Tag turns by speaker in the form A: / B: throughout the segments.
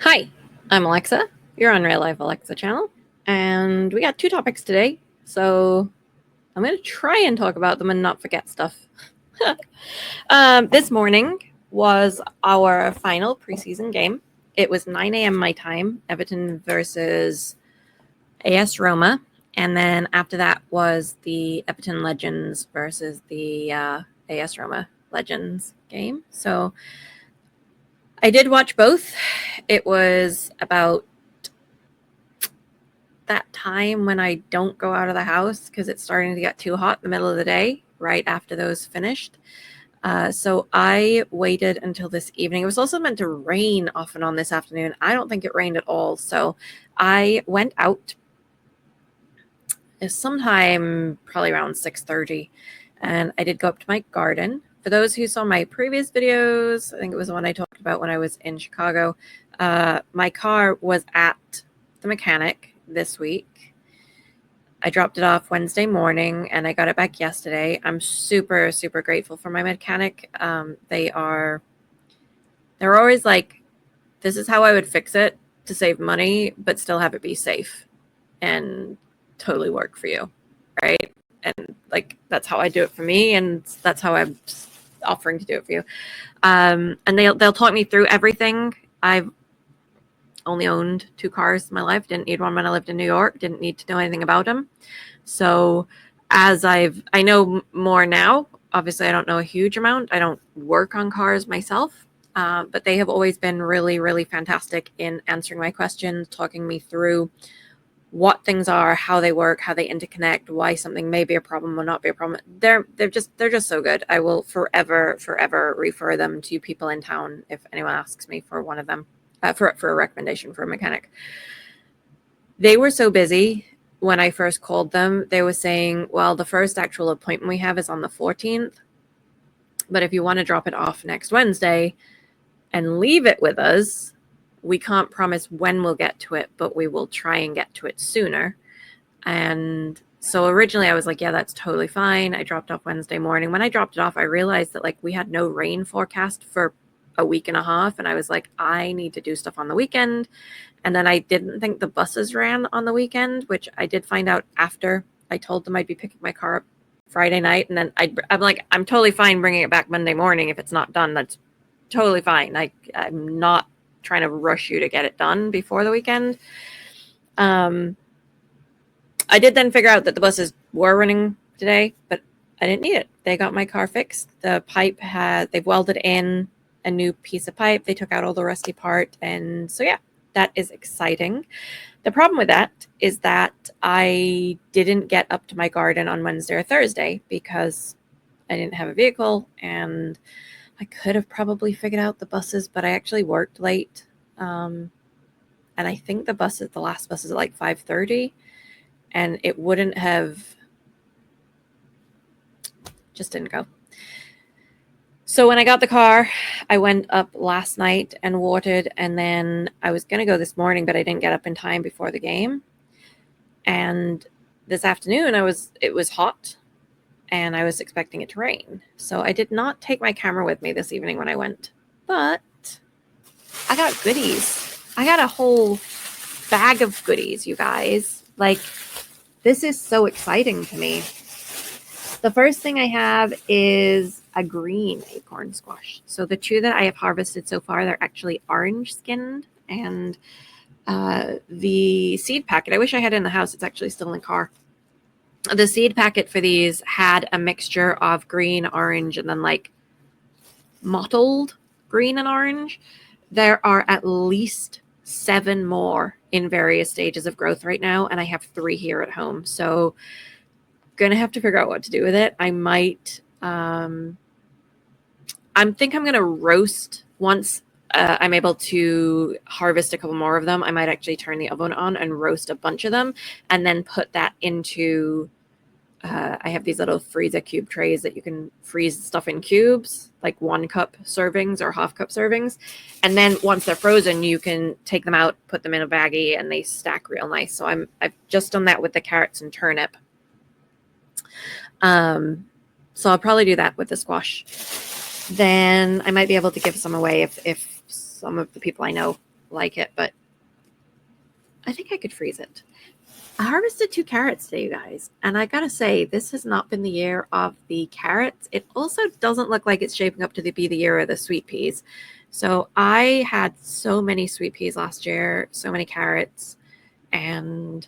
A: Hi, I'm Alexa. You're on Real Life Alexa channel, and we got two topics today, so I'm going to try and talk about them and not forget stuff. This morning was our final preseason game. It was 9 a.m. my time, Everton versus AS Roma, and then after that was the Everton Legends versus the AS Roma Legends game. So I did watch both. It was about that time when I don't go out of the house because it's starting to get too hot in the middle of the day, right after those finished. So I waited until this evening. It was also meant to rain off and on this afternoon. I don't think it rained at all. So I went out sometime probably around 6:30, and I did go up to my garden. For those who saw my previous videos, I think it was the one I talked about when I was in Chicago, my car was at the mechanic this week. I dropped it off Wednesday morning and I got it back yesterday. I'm super, super grateful for my mechanic. They're always like, this is how I would fix it to save money, but still have it be safe and totally work for you, right? And like, that's how I do it for me, and that's how I'm offering to do it for you. And they'll talk me through everything. I've only owned 2 cars in my life. Didn't need one when I lived in New York. Didn't need to know anything about them. So as I know more now, obviously I don't know a huge amount. I don't work on cars myself, but they have always been really, really fantastic in answering my questions, talking me through what things are, how they work, how they interconnect, why something may be a problem or not be a problem. They're just so good. I will forever refer them to people in town if anyone asks me for one of them. For a recommendation for a mechanic. They were so busy when I first called them. They were saying, well, the first actual appointment we have is on the 14th. But if you want to drop it off next Wednesday and leave it with us, we can't promise when we'll get to it, but we will try and get to it sooner. And so originally I was like, yeah, that's totally fine. I dropped off Wednesday morning. When I dropped it off, I realized that like we had no rain forecast for a week and a half, and I was like, I need to do stuff on the weekend. And then I didn't think the buses ran on the weekend, which I did find out after I told them I'd be picking my car up Friday night. And then I'm like, I'm totally fine bringing it back Monday morning if it's not done. That's totally fine. I'm not trying to rush you to get it done before the weekend. I did then figure out that the buses were running today, but I didn't need it. They got my car fixed. The pipe they've welded in a new piece of pipe. They took out all the rusty part. And so, yeah, that is exciting. The problem with that is that I didn't get up to my garden on Wednesday or Thursday because I didn't have a vehicle, and I could have probably figured out the buses, but I actually worked late. And I think the last bus is at like 5:30, and it wouldn't have, just didn't go. So when I got the car, I went up last night and watered, and then I was going to go this morning, but I didn't get up in time before the game. And this afternoon it was hot, and I was expecting it to rain. So I did not take my camera with me this evening when I went, but I got goodies. I got a whole bag of goodies, you guys. Like, this is so exciting to me. The first thing I have is a green acorn squash. So the 2 that I have harvested so far, they're actually orange skinned. And the seed packet, I wish I had it in the house. It's actually still in the car. The seed packet for these had a mixture of green, orange, and then like mottled green and orange. There are at least 7 more in various stages of growth right now, and I have 3 here at home. So gonna have to figure out what to do with it. I might I'm gonna roast once I'm able to harvest a couple more of them. I might actually turn the oven on and roast a bunch of them, and then put that into I have these little freezer cube trays that you can freeze stuff in cubes, like 1 cup servings or half cup servings. And then once they're frozen, you can take them out, put them in a baggie, and they stack real nice. So I've just done that with the carrots and turnip. So I'll probably do that with the squash. Then I might be able to give some away if some of the people I know like it, but I think I could freeze it. I harvested 2 carrots today, you guys, and I gotta say, this has not been the year of the carrots. It also doesn't look like it's shaping up to be the year of the sweet peas. So I had so many sweet peas last year, so many carrots, and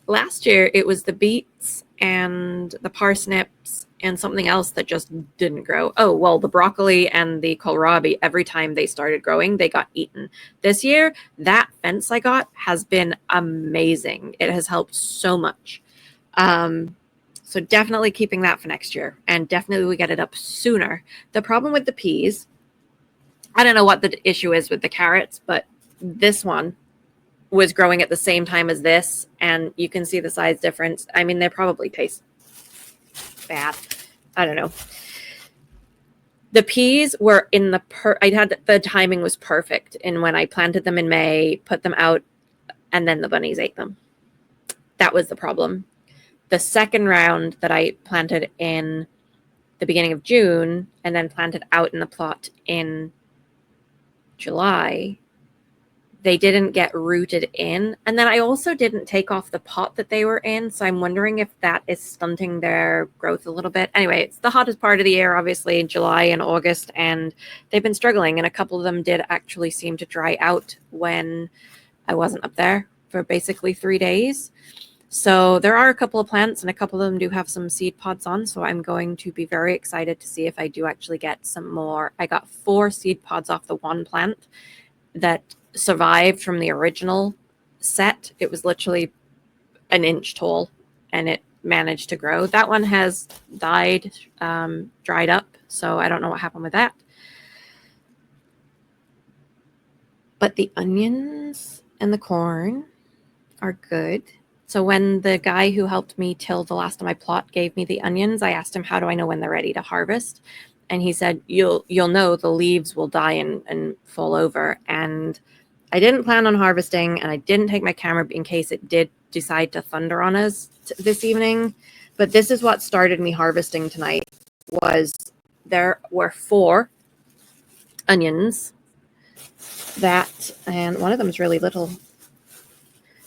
A: last year it was the beets and the parsnips and something else that just didn't grow. Oh, well, the broccoli and the kohlrabi, every time they started growing, they got eaten. This year, that fence I got has been amazing. It has helped so much. So definitely keeping that for next year, and definitely we get it up sooner. The problem with the peas, I don't know what the issue is with the carrots, but this one was growing at the same time as this, and you can see the size difference. I mean, they probably taste bad. I don't know. The peas were in the timing was perfect. And when I planted them in May, put them out, and then the bunnies ate them. That was the problem. The second round that I planted in the beginning of June and then planted out in the plot in July, they didn't get rooted in. And then I also didn't take off the pot that they were in. So I'm wondering if that is stunting their growth a little bit. Anyway, it's the hottest part of the year, obviously, in July and August. And they've been struggling. And a couple of them did actually seem to dry out when I wasn't up there for basically 3 days. So there are a couple of plants, and a couple of them do have some seed pods on. So I'm going to be very excited to see if I do actually get some more. I got 4 seed pods off the one plant that survived from the original set. It was literally an inch tall, and it managed to grow. That one has died, dried up, so I don't know what happened with that. But the onions and the corn are good. So when the guy who helped me till the last of my plot gave me the onions, I asked him, how do I know when they're ready to harvest? And he said, you'll know the leaves will die and fall over. And I didn't plan on harvesting, and I didn't take my camera in case it did decide to thunder on us this evening. But this is what started me harvesting tonight. There were 4 onions and one of them is really little.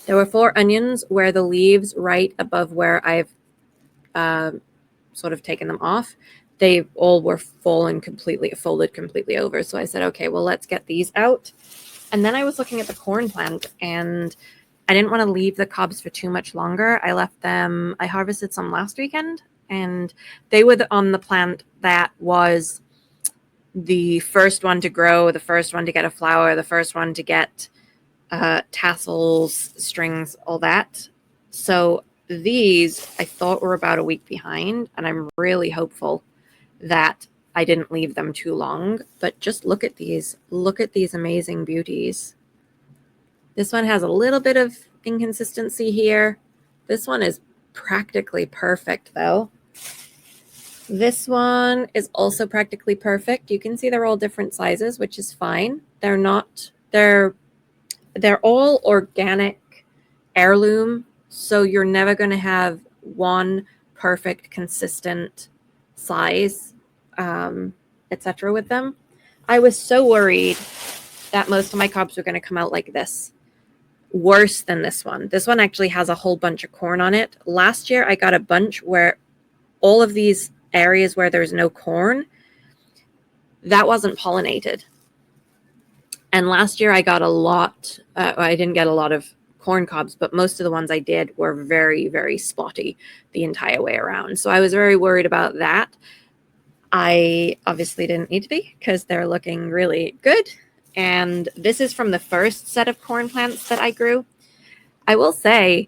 A: There were 4 onions where the leaves right above where I've sort of taken them off, they all were folded completely over. So I said, okay, well, let's get these out. And then I was looking at the corn plant, and I didn't want to leave the cobs for too much longer. I harvested some last weekend, and they were on the plant that was the first one to grow, the first one to get a flower, the first one to get tassels, strings, all that. So these I thought were about a week behind, and I'm really hopeful that I didn't leave them too long. But just look at these. Look at these amazing beauties. This one has a little bit of inconsistency here. This one is practically perfect, though. This one is also practically perfect. You can see they're all different sizes, which is fine. They're all organic heirloom, so you're never going to have one perfect, consistent size, etc. with them. I was so worried that most of my cobs were going to come out like this. Worse than this one. This one actually has a whole bunch of corn on it. Last year, I got a bunch where all of these areas where there's no corn, that wasn't pollinated. And last year I got a lot, I didn't get a lot of corn cobs, but most of the ones I did were very, very spotty the entire way around. So I was very worried about that. I obviously didn't need to be, because they're looking really good. And this is from the first set of corn plants that I grew. I will say,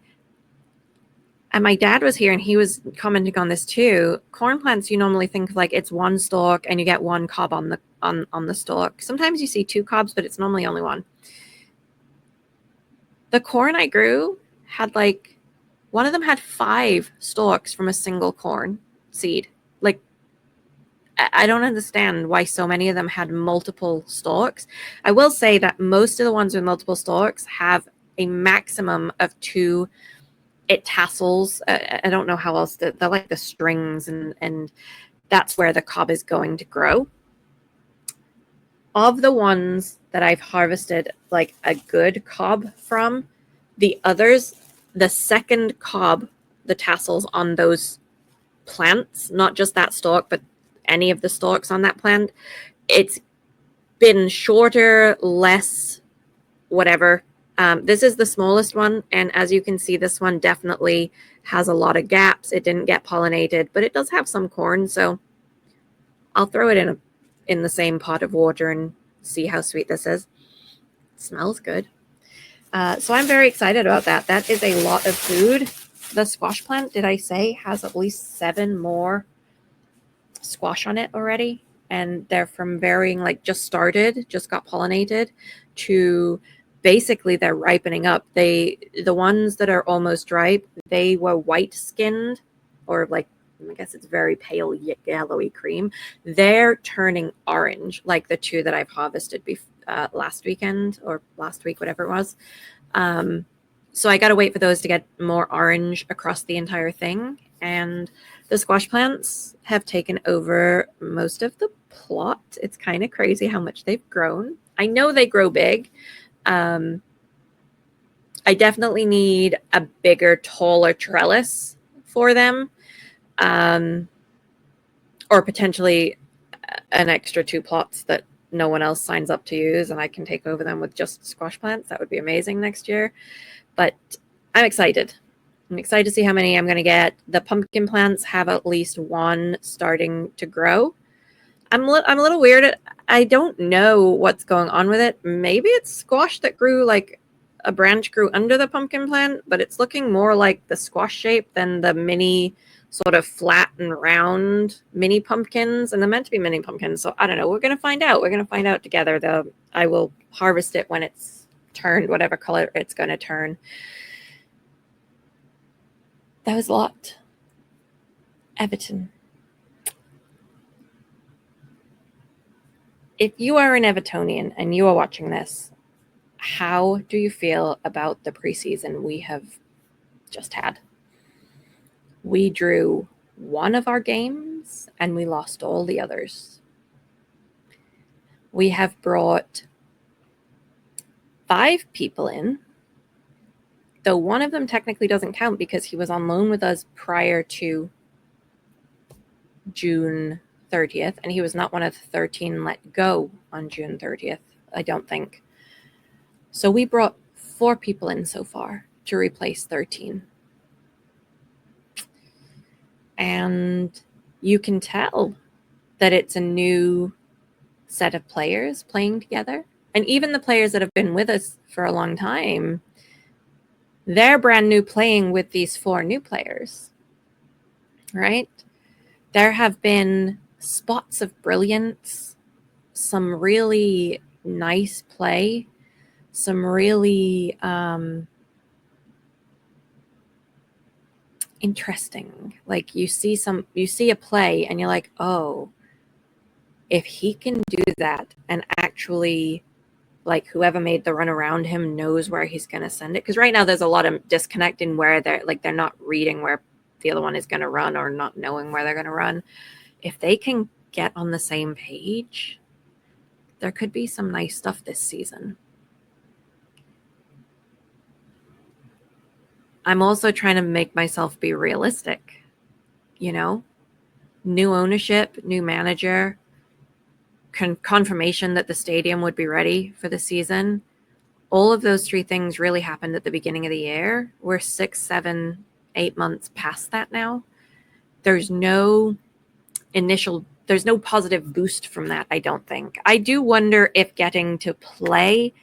A: and my dad was here and he was commenting on this too, corn plants, you normally think of like it's one stalk and you get one cob on the stalk. Sometimes you see 2 cobs, but it's normally only one. The corn I grew had one of them had 5 stalks from a single corn seed. Like, I don't understand why so many of them had multiple stalks. I will say that most of the ones with multiple stalks have a maximum of 2 tassels. I don't know how else they're like the strings, and that's where the cob is going to grow. of the ones that I've harvested like a good cob from, the others, the second cob, the tassels on those plants, not just that stalk, but any of the stalks on that plant, it's been shorter, less whatever. This is the smallest one, and as you can see, this one definitely has a lot of gaps. It didn't get pollinated, but it does have some corn, so I'll throw it in the same pot of water and see how sweet this is. It smells good. So I'm very excited about that. That is a lot of food. The squash plant, did I say, has at least 7 more squash on it already, and they're from varying, like just started, just got pollinated, to basically they're ripening up. The ones that are almost ripe, they were white skinned, or like, I guess it's very pale yellowy cream. They're turning orange, like the 2 that I've harvested last weekend or last week, whatever it was. So I got to wait for those to get more orange across the entire thing. And the squash plants have taken over most of the plot. It's kind of crazy how much they've grown. I know they grow big. I definitely need a bigger, taller trellis for them. Or potentially an extra 2 plots that no one else signs up to use, and I can take over them with just squash plants. That would be amazing next year. But I'm excited. I'm excited to see how many I'm going to get. The pumpkin plants have at least 1 starting to grow. I'm a little weird. I don't know what's going on with it. Maybe it's squash that grew, like a branch grew under the pumpkin plant, but it's looking more like the squash shape than the mini sort of flat and round mini pumpkins. And they're meant to be mini pumpkins. So I don't know. We're going to find out. We're going to find out together. I will harvest it when it's turned, whatever color it's going to turn. That was a lot. Everton. If you are an Evertonian and you are watching this, how do you feel about the preseason we have just had? We drew 1 of our games and we lost all the others. We have brought 5 people in, though one of them technically doesn't count because he was on loan with us prior to June 30th, and he was not one of the 13 let go on June 30th, I don't think. So we brought 4 people in so far to replace 13. And you can tell that it's a new set of players playing together. And even the players that have been with us for a long time, they're brand new playing with these 4 new players, right? There have been spots of brilliance, some really nice play, some really interesting. Like you see a play and you're like, oh, if he can do that and actually, like, whoever made the run around him knows where he's going to send it. Because right now there's a lot of disconnect in where they're not reading where the other one is going to run or not knowing where they're going to run. If they can get on the same page, there could be some nice stuff this season. I'm also trying to make myself be realistic, you know? New ownership, new manager, confirmation that the stadium would be ready for the season. All of those 3 things really happened at the beginning of the year. We're 6, 7, 8 months past that now. There's no positive boost from that, I don't think. I do wonder if getting to play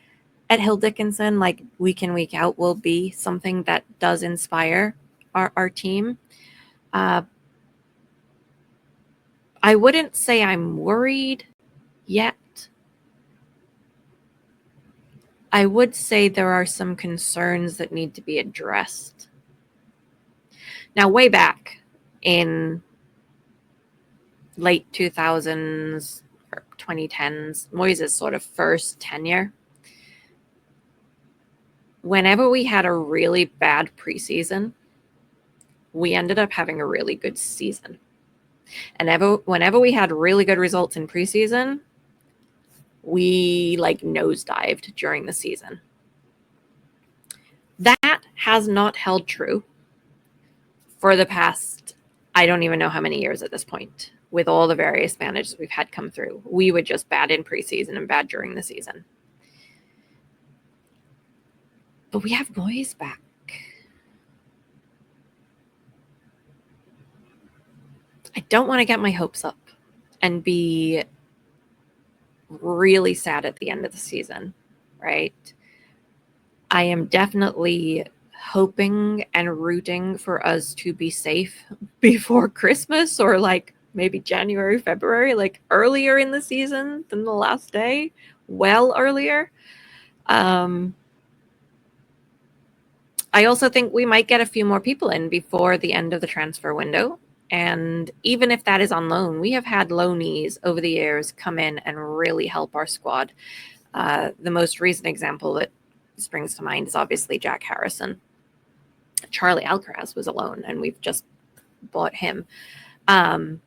A: at Hill Dickinson, like week in, week out, will be something that does inspire our team. I wouldn't say I'm worried yet. I would say there are some concerns that need to be addressed. Now, way back in late 2000s or 2010s, Moyes' sort of first tenure, whenever we had a really bad preseason, we ended up having a really good season. And whenever we had really good results in preseason, we like nosedived during the season. That has not held true for the past, I don't even know how many years at this point, with all the various managers we've had come through. We were just bad in preseason and bad during the season. But we have Moyes back. I don't want to get my hopes up and be really sad at the end of the season, right? I am definitely hoping and rooting for us to be safe before Christmas, or like maybe January, February, like earlier in the season than the last day, well earlier. I also think we might get a few more people in before the end of the transfer window. And even if that is on loan, we have had loanees over the years come in and really help our squad. The most recent example that springs to mind is obviously Jack Harrison. Charlie Alcaraz was a loan, and we've just bought him. Moyes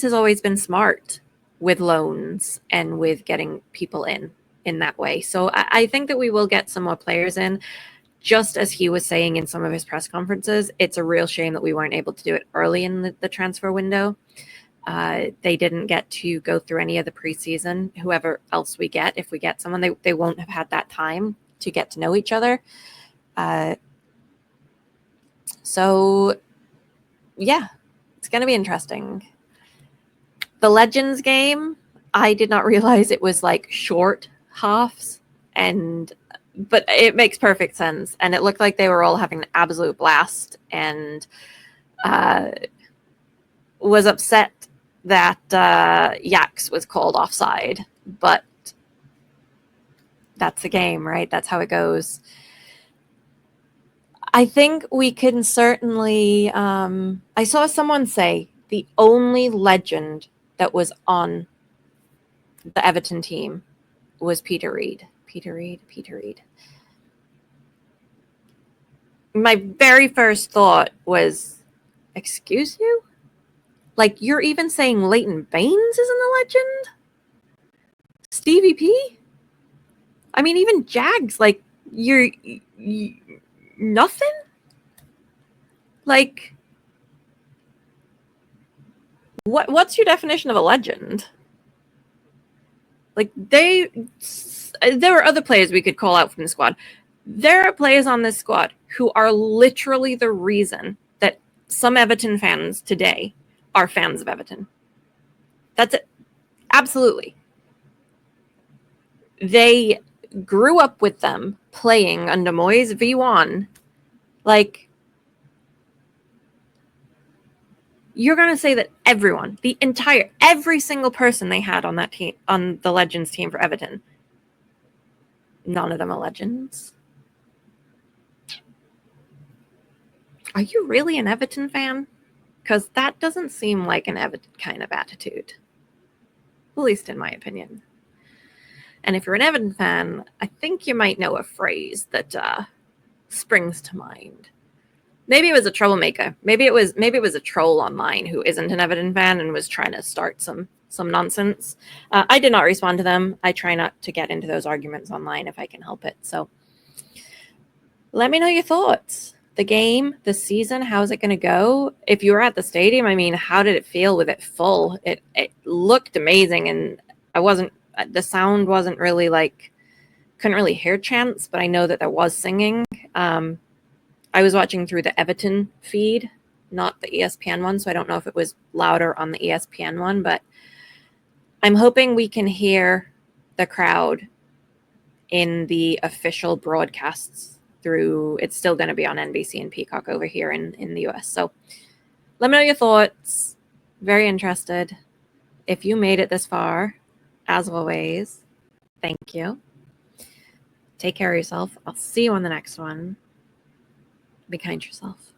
A: has always been smart with loans and with getting people in that way. So I think that we will get some more players in. Just as he was saying in some of his press conferences, it's a real shame that we weren't able to do it early in the transfer window. They didn't get to go through any of the preseason. Whoever else we get, if we get someone, they won't have had that time to get to know each other. So, yeah, it's going to be interesting. The Legends game, I did not realize it was like short halves, but it makes perfect sense. And it looked like they were all having an absolute blast, and was upset that Yax was called offside. But that's the game, right? That's how it goes. I think we can certainly... I saw someone say the only legend that was on the Everton team was Peter Reid. Peter Reid. My very first thought was, excuse you? Like, you're even saying Leighton Baines isn't a legend? Stevie P? I mean, even Jags, like, you're nothing? Like, what's your definition of a legend? Like, there are other players we could call out from the squad. There are players on this squad who are literally the reason that some Everton fans today are fans of Everton. That's it. Absolutely. They grew up with them playing under Moyes V1. Like, you're going to say that everyone, every single person they had on that team, on the Legends team for Everton, none of them are legends? Are you really an Everton fan? Because that doesn't seem like an Everton kind of attitude. At least in my opinion. And if you're an Everton fan, I think you might know a phrase that springs to mind. Maybe it was a troublemaker. Maybe it was a troll online who isn't an Everton fan and was trying to start some nonsense. I did not respond to them. I try not to get into those arguments online if I can help it. So let me know your thoughts. The game, the season, how's it going to go? If you were at the stadium, I mean, how did it feel with it full? It looked amazing, and the sound wasn't really like, couldn't really hear chants, but I know that there was singing. I was watching through the Everton feed, not the ESPN one, so I don't know if it was louder on the ESPN one, but I'm hoping we can hear the crowd in the official broadcasts through. It's still going to be on NBC and Peacock over here in the US. So let me know your thoughts. Very interested. If you made it this far, as always, thank you. Take care of yourself. I'll see you on the next one. Be kind to yourself.